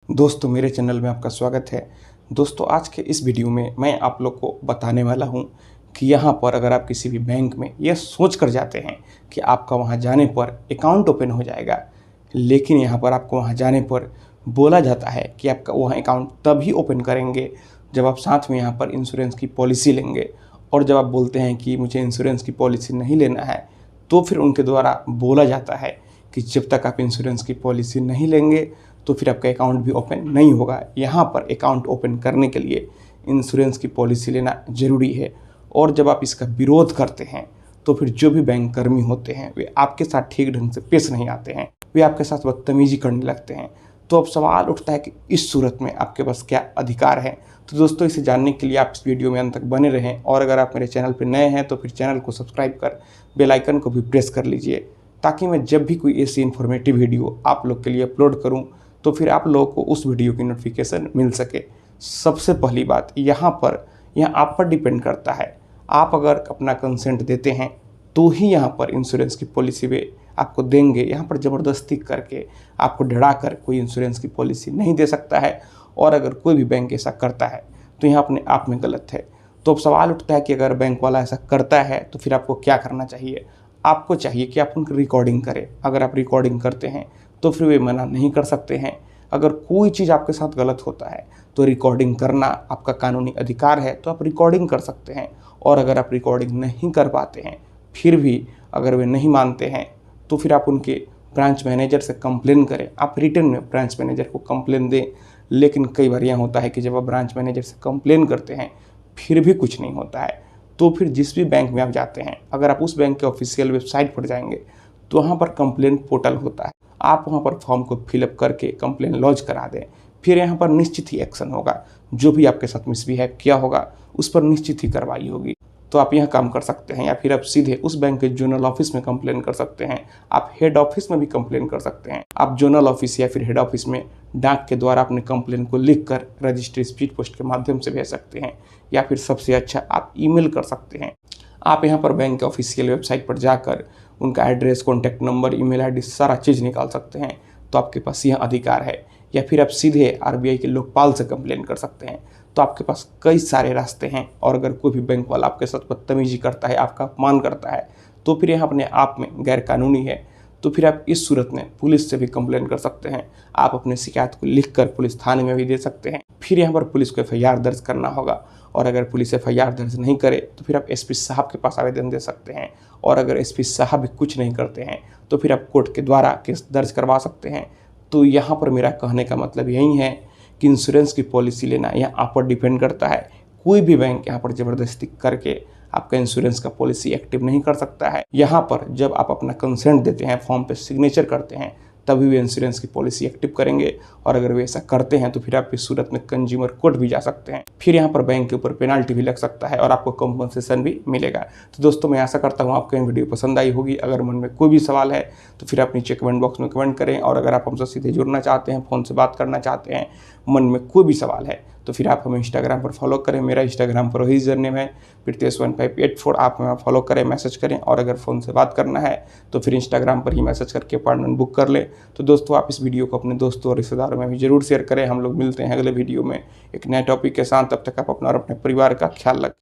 दोस्तों मेरे चैनल में आपका स्वागत है। दोस्तों आज के इस वीडियो में मैं आप लोग को बताने वाला हूं कि यहाँ पर अगर आप किसी भी बैंक में यह सोच कर जाते हैं कि आपका वहां जाने पर अकाउंट ओपन हो जाएगा, लेकिन यहाँ पर आपको वहां जाने पर बोला जाता है कि आपका वहाँ अकाउंट तभी ओपन करेंगे जब आप साथ में यहाँ पर इंश्योरेंस की पॉलिसी लेंगे। और जब आप बोलते हैं कि मुझे इंश्योरेंस की पॉलिसी नहीं लेना है, तो फिर उनके द्वारा बोला जाता है कि जब तक आप इंश्योरेंस की पॉलिसी नहीं लेंगे तो फिर आपका अकाउंट भी ओपन नहीं होगा। यहाँ पर अकाउंट ओपन करने के लिए इंश्योरेंस की पॉलिसी लेना ज़रूरी है। और जब आप इसका विरोध करते हैं तो फिर जो भी बैंक कर्मी होते हैं वे आपके साथ ठीक ढंग से पेश नहीं आते हैं, वे आपके साथ बदतमीजी करने लगते हैं। तो अब सवाल उठता है कि इस सूरत में आपके पास क्या अधिकार है। तो दोस्तों इसे जानने के लिए आप इस वीडियो में अंत तक बने रहें, और अगर आप मेरे चैनल पर नए हैं तो फिर चैनल को सब्सक्राइब कर बेल आइकन को भी प्रेस कर लीजिए, ताकि मैं जब भी कोई ऐसी इन्फॉर्मेटिव वीडियो आप लोग के लिए अपलोड करूं तो फिर आप लोगों को उस वीडियो की नोटिफिकेशन मिल सके। सबसे पहली बात यहाँ आप पर डिपेंड करता है। आप अगर अपना कंसेंट देते हैं तो ही यहाँ पर इंश्योरेंस की पॉलिसी वे आपको देंगे। यहाँ पर ज़बरदस्ती करके आपको डरा कर कोई इंश्योरेंस की पॉलिसी नहीं दे सकता है। और अगर कोई भी बैंक ऐसा करता है तो यहाँ अपने आप में गलत है। तो अब सवाल उठता है कि अगर बैंक वाला ऐसा करता है तो फिर आपको क्या करना चाहिए। आपको चाहिए कि आप उनकी रिकॉर्डिंग करें। अगर आप रिकॉर्डिंग करते हैं तो फिर वे मना नहीं कर सकते हैं। अगर कोई चीज़ आपके साथ गलत होता है तो रिकॉर्डिंग करना आपका कानूनी अधिकार है, तो आप रिकॉर्डिंग कर सकते हैं। और अगर आप रिकॉर्डिंग नहीं कर पाते हैं, फिर भी अगर वे नहीं मानते हैं, तो फिर आप उनके ब्रांच मैनेजर से कंप्लेन करें। आप रिटर्न में ब्रांच मैनेजर को कंप्लेन दें। लेकिन कई बार यह होता है कि जब आप ब्रांच मैनेजर से कंप्लेन करते हैं फिर भी कुछ नहीं होता है, तो फिर जिस भी बैंक में आप जाते हैं, अगर आप उस बैंक के ऑफिशियल वेबसाइट पर जाएंगे तो वहाँ पर कंप्लेन पोर्टल होता है। आप वहाँ पर फॉर्म को फिलअप करके कंप्लेन लॉन्च करा दें। फिर यहाँ पर निश्चित ही एक्शन होगा। जो भी आपके साथ मिसबिहेव किया होगा उस पर निश्चित ही कार्रवाई होगी। तो आप यह काम कर सकते हैं, या फिर आप सीधे उस बैंक के जोनल ऑफिस में कंप्लेन कर सकते हैं। आप हेड ऑफिस में भी कंप्लेन कर सकते हैं। आप जोनल ऑफिस या फिर हेड ऑफिस में डाक के द्वारा अपने कंप्लेन को लिख कर रजिस्ट्री स्पीड पोस्ट के माध्यम से भेज सकते हैं, या फिर सबसे अच्छा आप ईमेल कर सकते हैं। आप यहाँ पर बैंक के ऑफिशियल वेबसाइट पर जाकर उनका address, contact number, email ID सारा चीज़ निकाल सकते हैं। तो आपके पास यह अधिकार है। या फिर आप सीधे आरबीआई के लोकपाल से कंप्लेन कर सकते हैं। तो आपके पास कई सारे रास्ते हैं। और अगर कोई भी बैंक वाला आपके साथ बदतमीजी करता है, आपका अपमान करता है, तो फिर यह अपने आप में गैर कानूनी है। तो फिर आप इस सूरत में पुलिस से भी कंप्लेन कर सकते हैं। आप अपने शिकायत को लिखकर पुलिस थाने में भी दे सकते हैं। फिर यहाँ पर पुलिस को एफआईआर दर्ज करना होगा। और अगर पुलिस एफआईआर दर्ज नहीं करे तो फिर आप एसपी साहब के पास आवेदन दे सकते हैं। और अगर एसपी साहब भी कुछ नहीं करते हैं तो फिर आप कोर्ट के द्वारा केस दर्ज करवा सकते हैं। तो यहाँ पर मेरा कहने का मतलब यही है कि इंश्योरेंस की पॉलिसी लेना यह आप पर डिपेंड करता है। कोई भी बैंक यहाँ पर ज़बरदस्ती करके आपका इंश्योरेंस का पॉलिसी एक्टिव नहीं कर सकता है। यहाँ पर जब आप अपना कंसेंट देते हैं, फॉर्म पे सिग्नेचर करते हैं, तभी वे इंश्योरेंस की पॉलिसी एक्टिव करेंगे। और अगर वे ऐसा करते हैं तो फिर आप इस सूरत में कंज्यूमर कोर्ट भी जा सकते हैं। फिर यहाँ पर बैंक के ऊपर पेनाल्टी भी लग सकता है और आपको कंपनसेशन भी मिलेगा। तो दोस्तों मैं आशा करता हूँ आपको ये वीडियो पसंद आई होगी। अगर मन में कोई भी सवाल है तो फिर आप नीचे कमेंट बॉक्स में कमेंट करें। और अगर आप हमसे सीधे जुड़ना चाहते हैं, फ़ोन से बात करना चाहते हैं, मन में कोई भी सवाल है, तो फिर आप हमें इंस्टाग्राम पर फॉलो करें। मेरा इंस्टाग्राम पर वही यूज़रनेम है Pritesh1584। आप हमें फॉलो करें, मैसेज करें। और अगर फ़ोन से बात करना है तो फिर इंस्टाग्राम पर ही मैसेज करके अपॉइंटमेंट बुक कर लें। तो दोस्तों आप इस वीडियो को अपने दोस्तों और रिश्तेदारों में भी ज़रूर शेयर करें। हम लोग मिलते हैं अगले वीडियो में एक नए टॉपिक के साथ। तब तक आप अपना और अपने परिवार का ख्याल रखें।